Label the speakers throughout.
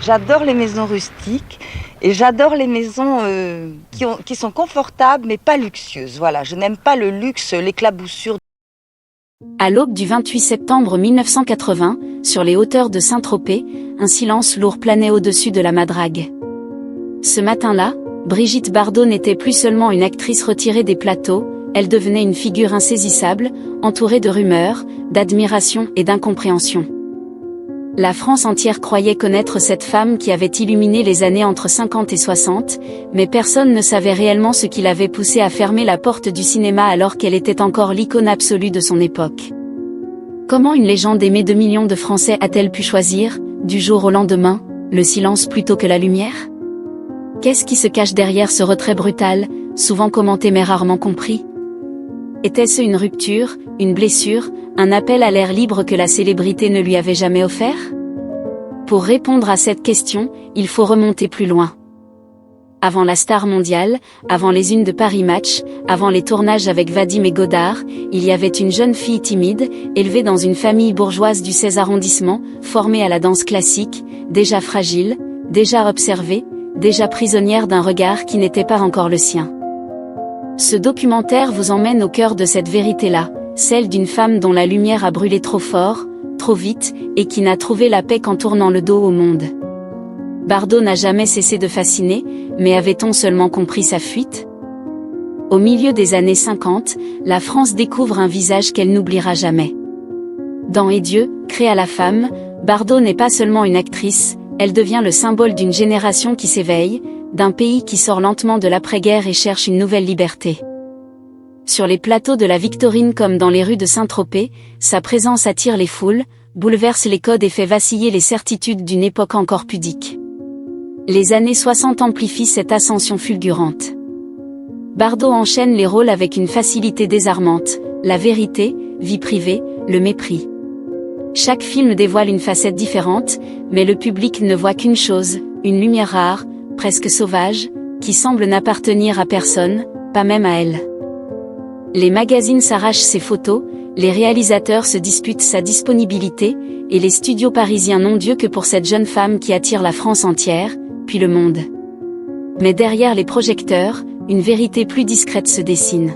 Speaker 1: J'adore les maisons rustiques et j'adore les maisons qui sont confortables mais pas luxueuses. Voilà, je n'aime pas le luxe, l'éclaboussure.
Speaker 2: À l'aube du 28 septembre 1980, sur les hauteurs de Saint-Tropez, un silence lourd planait au-dessus de la Madrague. Ce matin-là, Brigitte Bardot n'était plus seulement une actrice retirée des plateaux, elle devenait une figure insaisissable, entourée de rumeurs, d'admiration et d'incompréhension. La France entière croyait connaître cette femme qui avait illuminé les années entre 50 et 60, mais personne ne savait réellement ce qui l'avait poussée à fermer la porte du cinéma alors qu'elle était encore l'icône absolue de son époque. Comment une légende aimée de millions de Français a-t-elle pu choisir, du jour au lendemain, le silence plutôt que la lumière ? Qu'est-ce qui se cache derrière ce retrait brutal, souvent commenté mais rarement compris ? Était-ce une rupture, une blessure, un appel à l'air libre que la célébrité ne lui avait jamais offert ? Pour répondre à cette question, il faut remonter plus loin. Avant la star mondiale, avant les unes de Paris Match, avant les tournages avec Vadim et Godard, il y avait une jeune fille timide, élevée dans une famille bourgeoise du 16e arrondissement, formée à la danse classique, déjà fragile, déjà observée, déjà prisonnière d'un regard qui n'était pas encore le sien. Ce documentaire vous emmène au cœur de cette vérité-là, celle d'une femme dont la lumière a brûlé trop fort, trop vite, et qui n'a trouvé la paix qu'en tournant le dos au monde. Bardot n'a jamais cessé de fasciner, mais avait-on seulement compris sa fuite ? Au milieu des années 50, la France découvre un visage qu'elle n'oubliera jamais. Dans Et Dieu, crée à la femme, Bardot n'est pas seulement une actrice, elle devient le symbole d'une génération qui s'éveille, d'un pays qui sort lentement de l'après-guerre et cherche une nouvelle liberté. Sur les plateaux de la Victorine comme dans les rues de Saint-Tropez, sa présence attire les foules, bouleverse les codes et fait vaciller les certitudes d'une époque encore pudique. Les années 60 amplifient cette ascension fulgurante. Bardot enchaîne les rôles avec une facilité désarmante, la vérité, vie privée, le mépris. Chaque film dévoile une facette différente, mais le public ne voit qu'une chose, une lumière rare, presque sauvage, qui semble n'appartenir à personne, pas même à elle. Les magazines s'arrachent ses photos, les réalisateurs se disputent sa disponibilité, et les studios parisiens n'ont Dieu que pour cette jeune femme qui attire la France entière, puis le monde. Mais derrière les projecteurs, une vérité plus discrète se dessine.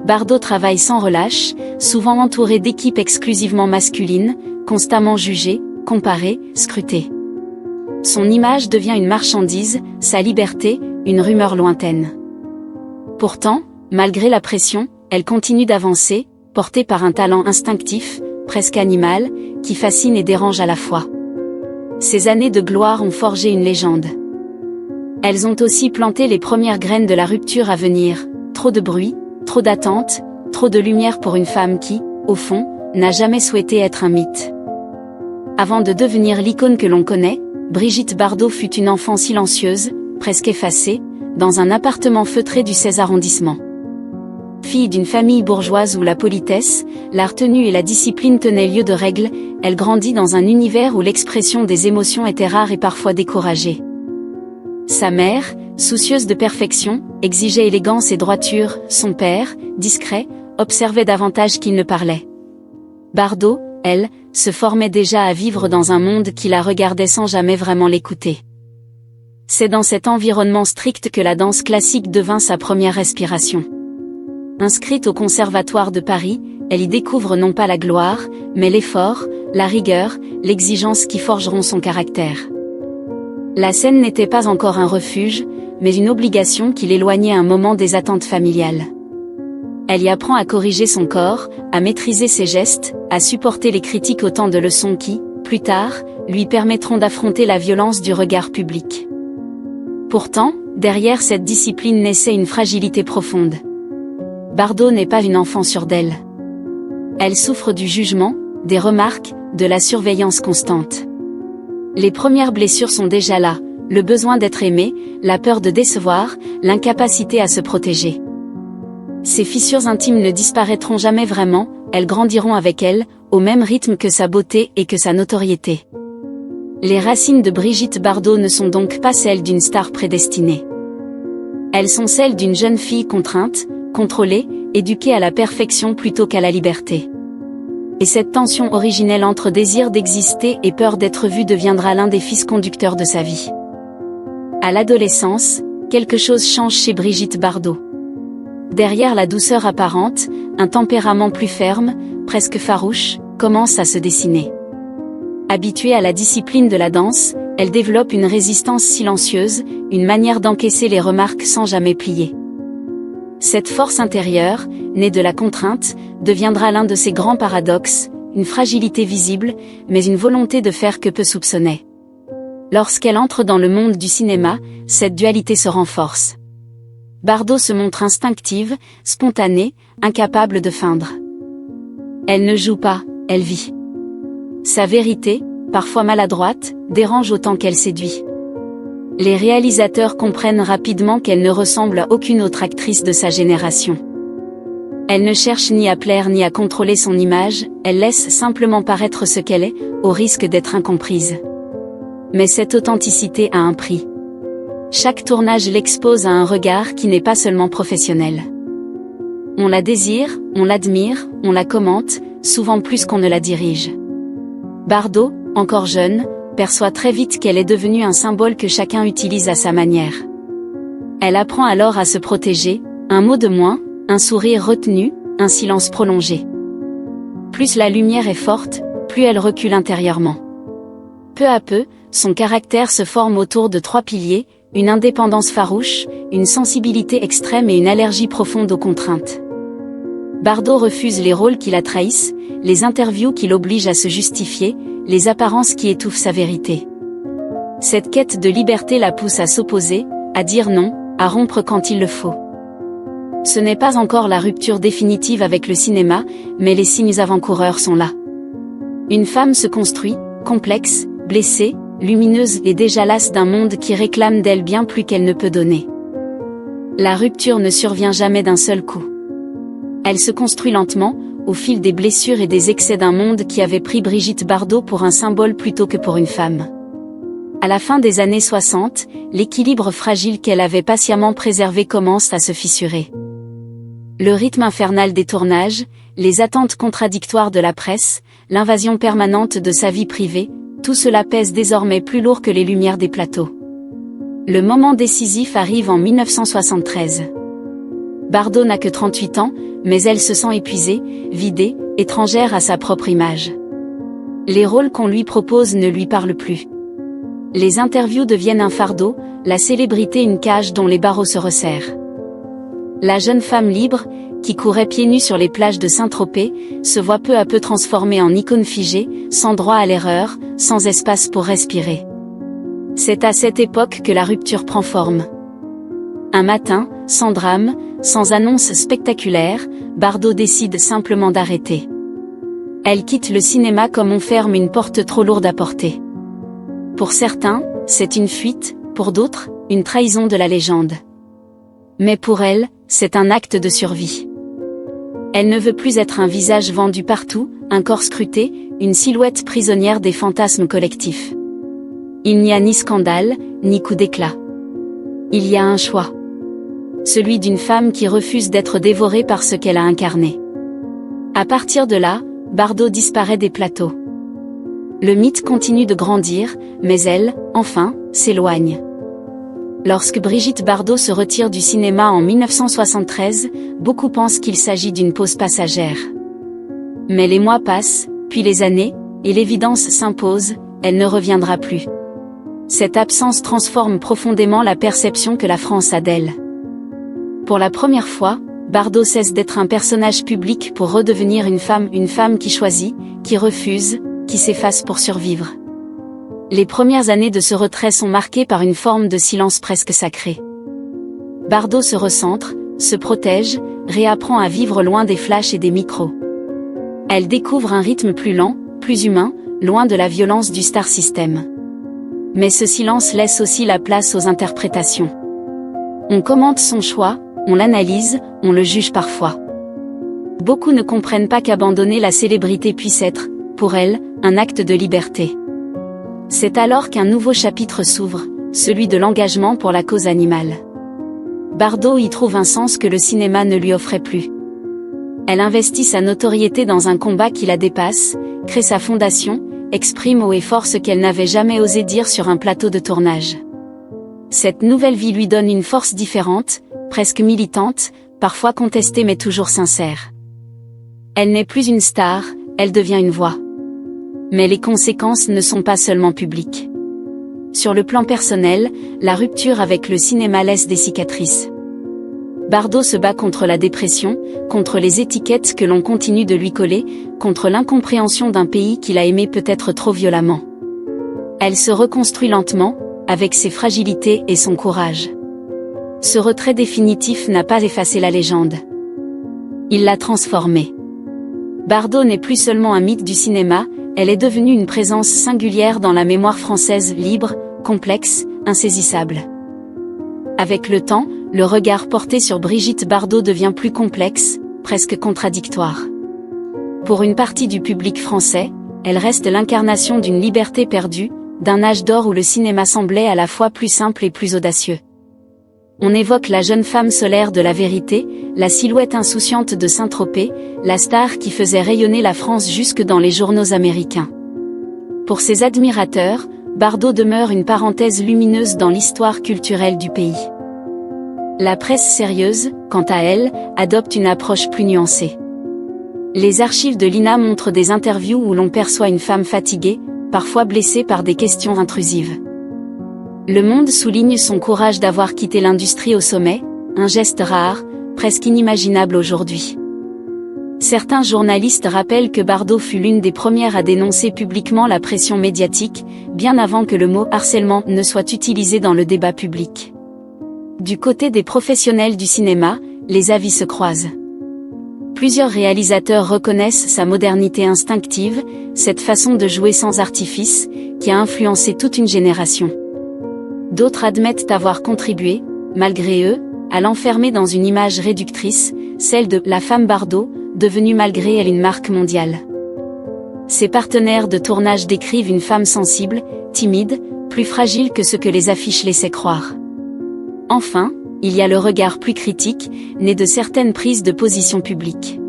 Speaker 2: Bardot travaille sans relâche, souvent entouré d'équipes exclusivement masculines, constamment jugées, comparées, scrutées. Son image devient une marchandise, sa liberté, une rumeur lointaine. Pourtant, malgré la pression, elle continue d'avancer, portée par un talent instinctif, presque animal, qui fascine et dérange à la fois. Ces années de gloire ont forgé une légende. Elles ont aussi planté les premières graines de la rupture à venir, trop de bruit, trop d'attente, trop de lumière pour une femme qui, au fond, n'a jamais souhaité être un mythe. Avant de devenir l'icône que l'on connaît, Brigitte Bardot fut une enfant silencieuse, presque effacée, dans un appartement feutré du 16e arrondissement. Fille d'une famille bourgeoise où la politesse, la retenue et la discipline tenaient lieu de règle, elle grandit dans un univers où l'expression des émotions était rare et parfois découragée. Sa mère, soucieuse de perfection, exigeait élégance et droiture, son père, discret, observait davantage qu'il ne parlait. Bardot, elle, se formait déjà à vivre dans un monde qui la regardait sans jamais vraiment l'écouter. C'est dans cet environnement strict que la danse classique devint sa première respiration. Inscrite au Conservatoire de Paris, elle y découvre non pas la gloire, mais l'effort, la rigueur, l'exigence qui forgeront son caractère. La scène n'était pas encore un refuge, mais une obligation qui l'éloignait un moment des attentes familiales. Elle y apprend à corriger son corps, à maîtriser ses gestes, à supporter les critiques autant de leçons qui, plus tard, lui permettront d'affronter la violence du regard public. Pourtant, derrière cette discipline naissait une fragilité profonde. Bardot n'est pas une enfant sûre d'elle. Elle souffre du jugement, des remarques, de la surveillance constante. Les premières blessures sont déjà là, le besoin d'être aimée, la peur de décevoir, l'incapacité à se protéger. Ces fissures intimes ne disparaîtront jamais vraiment, elles grandiront avec elle, au même rythme que sa beauté et que sa notoriété. Les racines de Brigitte Bardot ne sont donc pas celles d'une star prédestinée. Elles sont celles d'une jeune fille contrainte, contrôlée, éduquée à la perfection plutôt qu'à la liberté. Et cette tension originelle entre désir d'exister et peur d'être vu deviendra l'un des fils conducteurs de sa vie. À l'adolescence, quelque chose change chez Brigitte Bardot. Derrière la douceur apparente, un tempérament plus ferme, presque farouche, commence à se dessiner. Habituée à la discipline de la danse, elle développe une résistance silencieuse, une manière d'encaisser les remarques sans jamais plier. Cette force intérieure, née de la contrainte, deviendra l'un de ses grands paradoxes, une fragilité visible, mais une volonté de faire que peu soupçonnait. Lorsqu'elle entre dans le monde du cinéma, cette dualité se renforce. Bardot se montre instinctive, spontanée, incapable de feindre. Elle ne joue pas, elle vit. Sa vérité, parfois maladroite, dérange autant qu'elle séduit. Les réalisateurs comprennent rapidement qu'elle ne ressemble à aucune autre actrice de sa génération. Elle ne cherche ni à plaire ni à contrôler son image, elle laisse simplement paraître ce qu'elle est, au risque d'être incomprise. Mais cette authenticité a un prix. Chaque tournage l'expose à un regard qui n'est pas seulement professionnel. On la désire, on l'admire, on la commente, souvent plus qu'on ne la dirige. Bardot, encore jeune, perçoit très vite qu'elle est devenue un symbole que chacun utilise à sa manière. Elle apprend alors à se protéger, un mot de moins, un sourire retenu, un silence prolongé. Plus la lumière est forte, plus elle recule intérieurement. Peu à peu, son caractère se forme autour de 3 piliers, une indépendance farouche, une sensibilité extrême et une allergie profonde aux contraintes. Bardot refuse les rôles qui la trahissent, les interviews qui l'obligent à se justifier, les apparences qui étouffent sa vérité. Cette quête de liberté la pousse à s'opposer, à dire non, à rompre quand il le faut. Ce n'est pas encore la rupture définitive avec le cinéma, mais les signes avant-coureurs sont là. Une femme se construit, complexe, blessée, lumineuse et déjà lasse d'un monde qui réclame d'elle bien plus qu'elle ne peut donner. La rupture ne survient jamais d'un seul coup. Elle se construit lentement, au fil des blessures et des excès d'un monde qui avait pris Brigitte Bardot pour un symbole plutôt que pour une femme. À la fin des années 60, l'équilibre fragile qu'elle avait patiemment préservé commence à se fissurer. Le rythme infernal des tournages, les attentes contradictoires de la presse, l'invasion permanente de sa vie privée, tout cela pèse désormais plus lourd que les lumières des plateaux. Le moment décisif arrive en 1973. Bardot n'a que 38 ans, mais elle se sent épuisée, vidée, étrangère à sa propre image. Les rôles qu'on lui propose ne lui parlent plus. Les interviews deviennent un fardeau, la célébrité une cage dont les barreaux se resserrent. La jeune femme libre, qui courait pieds nus sur les plages de Saint-Tropez, se voit peu à peu transformée en icône figée, sans droit à l'erreur, sans espace pour respirer. C'est à cette époque que la rupture prend forme. Un matin, sans drame, sans annonce spectaculaire, Bardot décide simplement d'arrêter. Elle quitte le cinéma comme on ferme une porte trop lourde à porter. Pour certains, c'est une fuite, pour d'autres, une trahison de la légende. Mais pour elle, c'est un acte de survie. Elle ne veut plus être un visage vendu partout, un corps scruté, une silhouette prisonnière des fantasmes collectifs. Il n'y a ni scandale, ni coup d'éclat. Il y a un choix. Celui d'une femme qui refuse d'être dévorée par ce qu'elle a incarné. À partir de là, Bardot disparaît des plateaux. Le mythe continue de grandir, mais elle, enfin, s'éloigne. Lorsque Brigitte Bardot se retire du cinéma en 1973, beaucoup pensent qu'il s'agit d'une pause passagère. Mais les mois passent, puis les années, et l'évidence s'impose, elle ne reviendra plus. Cette absence transforme profondément la perception que la France a d'elle. Pour la première fois, Bardot cesse d'être un personnage public pour redevenir une femme qui choisit, qui refuse, qui s'efface pour survivre. Les premières années de ce retrait sont marquées par une forme de silence presque sacré. Bardot se recentre, se protège, réapprend à vivre loin des flashs et des micros. Elle découvre un rythme plus lent, plus humain, loin de la violence du star system. Mais ce silence laisse aussi la place aux interprétations. On commente son choix, on l'analyse, on le juge parfois. Beaucoup ne comprennent pas qu'abandonner la célébrité puisse être, pour elle, un acte de liberté. C'est alors qu'un nouveau chapitre s'ouvre, celui de l'engagement pour la cause animale. Bardot y trouve un sens que le cinéma ne lui offrait plus. Elle investit sa notoriété dans un combat qui la dépasse, crée sa fondation, exprime haut et fort ce qu'elle n'avait jamais osé dire sur un plateau de tournage. Cette nouvelle vie lui donne une force différente, presque militante, parfois contestée mais toujours sincère. Elle n'est plus une star, elle devient une voix. Mais les conséquences ne sont pas seulement publiques. Sur le plan personnel, la rupture avec le cinéma laisse des cicatrices. Bardot se bat contre la dépression, contre les étiquettes que l'on continue de lui coller, contre l'incompréhension d'un pays qu'il a aimé peut-être trop violemment. Elle se reconstruit lentement, avec ses fragilités et son courage. Ce retrait définitif n'a pas effacé la légende. Il l'a transformée. Bardot n'est plus seulement un mythe du cinéma, elle est devenue une présence singulière dans la mémoire française, libre, complexe, insaisissable. Avec le temps, le regard porté sur Brigitte Bardot devient plus complexe, presque contradictoire. Pour une partie du public français, elle reste l'incarnation d'une liberté perdue, d'un âge d'or où le cinéma semblait à la fois plus simple et plus audacieux. On évoque la jeune femme solaire de La Vérité, la silhouette insouciante de Saint-Tropez, la star qui faisait rayonner la France jusque dans les journaux américains. Pour ses admirateurs, Bardot demeure une parenthèse lumineuse dans l'histoire culturelle du pays. La presse sérieuse, quant à elle, adopte une approche plus nuancée. Les archives de l'INA montrent des interviews où l'on perçoit une femme fatiguée, parfois blessée par des questions intrusives. Le Monde souligne son courage d'avoir quitté l'industrie au sommet, un geste rare, presque inimaginable aujourd'hui. Certains journalistes rappellent que Bardot fut l'une des premières à dénoncer publiquement la pression médiatique, bien avant que le mot « harcèlement » ne soit utilisé dans le débat public. Du côté des professionnels du cinéma, les avis se croisent. Plusieurs réalisateurs reconnaissent sa modernité instinctive, cette façon de jouer sans artifice, qui a influencé toute une génération. D'autres admettent avoir contribué, malgré eux, à l'enfermer dans une image réductrice, celle de « la femme Bardot », devenue malgré elle une marque mondiale. Ses partenaires de tournage décrivent une femme sensible, timide, plus fragile que ce que les affiches laissaient croire. Enfin, il y a le regard plus critique, né de certaines prises de position publiques.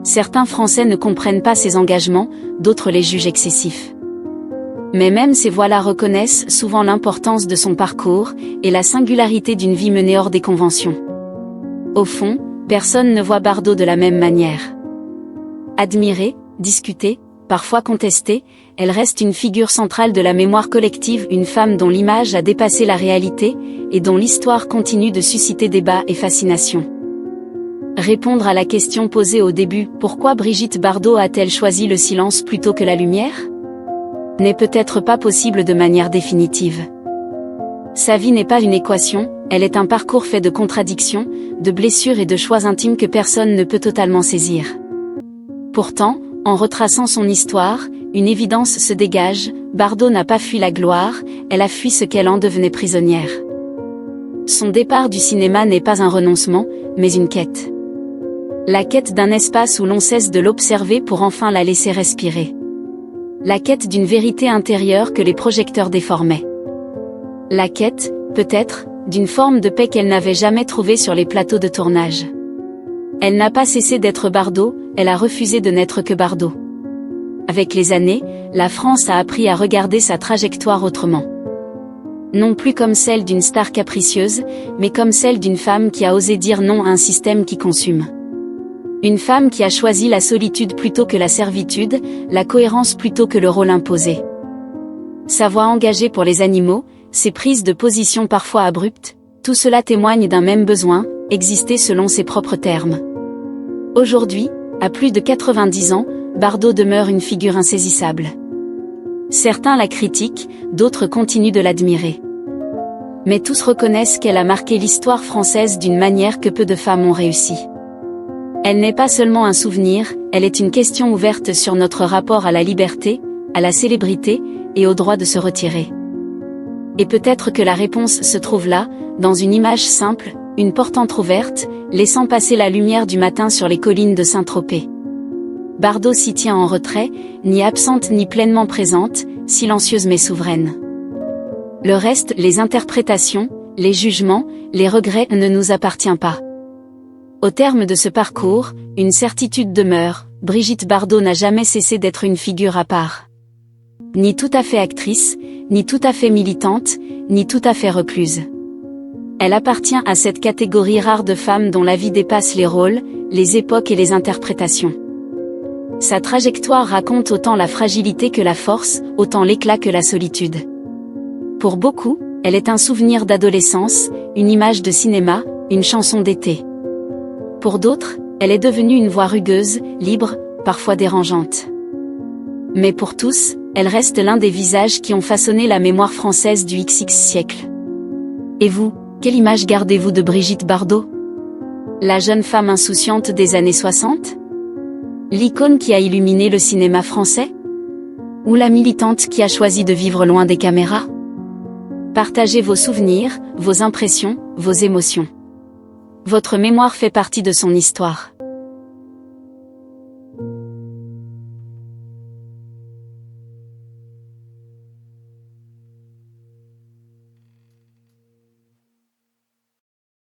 Speaker 2: Certains Français ne comprennent pas ses engagements, d'autres les jugent excessifs. Mais même ces voix-là reconnaissent souvent l'importance de son parcours, et la singularité d'une vie menée hors des conventions. Au fond, personne ne voit Bardot de la même manière. Admirée, discutée, parfois contestée, elle reste une figure centrale de la mémoire collective, une femme dont l'image a dépassé la réalité, et dont l'histoire continue de susciter débat et fascination. Répondre à la question posée au début, pourquoi Brigitte Bardot a-t-elle choisi le silence plutôt que la lumière ? N'est peut-être pas possible de manière définitive. Sa vie n'est pas une équation, elle est un parcours fait de contradictions, de blessures et de choix intimes que personne ne peut totalement saisir. Pourtant, en retraçant son histoire, une évidence se dégage, Bardot n'a pas fui la gloire, elle a fui ce qu'elle en devenait prisonnière. Son départ du cinéma n'est pas un renoncement, mais une quête. La quête d'un espace où l'on cesse de l'observer pour enfin la laisser respirer. La quête d'une vérité intérieure que les projecteurs déformaient. La quête, peut-être, d'une forme de paix qu'elle n'avait jamais trouvée sur les plateaux de tournage. Elle n'a pas cessé d'être Bardot, elle a refusé de n'être que Bardot. Avec les années, la France a appris à regarder sa trajectoire autrement. Non plus comme celle d'une star capricieuse, mais comme celle d'une femme qui a osé dire non à un système qui consume. Une femme qui a choisi la solitude plutôt que la servitude, la cohérence plutôt que le rôle imposé. Sa voix engagée pour les animaux, ses prises de position parfois abruptes, tout cela témoigne d'un même besoin, exister selon ses propres termes. Aujourd'hui, à plus de 90 ans, Bardot demeure une figure insaisissable. Certains la critiquent, d'autres continuent de l'admirer. Mais tous reconnaissent qu'elle a marqué l'histoire française d'une manière que peu de femmes ont réussi. Elle n'est pas seulement un souvenir, elle est une question ouverte sur notre rapport à la liberté, à la célébrité, et au droit de se retirer. Et peut-être que la réponse se trouve là, dans une image simple, une porte entrouverte, laissant passer la lumière du matin sur les collines de Saint-Tropez. Bardot s'y tient en retrait, ni absente ni pleinement présente, silencieuse mais souveraine. Le reste, les interprétations, les jugements, les regrets ne nous appartient pas. Au terme de ce parcours, une certitude demeure, Brigitte Bardot n'a jamais cessé d'être une figure à part. Ni tout à fait actrice, ni tout à fait militante, ni tout à fait recluse. Elle appartient à cette catégorie rare de femmes dont la vie dépasse les rôles, les époques et les interprétations. Sa trajectoire raconte autant la fragilité que la force, autant l'éclat que la solitude. Pour beaucoup, elle est un souvenir d'adolescence, une image de cinéma, une chanson d'été. Pour d'autres, elle est devenue une voix rugueuse, libre, parfois dérangeante. Mais pour tous, elle reste l'un des visages qui ont façonné la mémoire française du XX siècle. Et vous, quelle image gardez-vous de Brigitte Bardot? La jeune femme insouciante des années 60? L'icône qui a illuminé le cinéma français? Ou la militante qui a choisi de vivre loin des caméras? Partagez vos souvenirs, vos impressions, vos émotions. Votre mémoire fait partie de son histoire.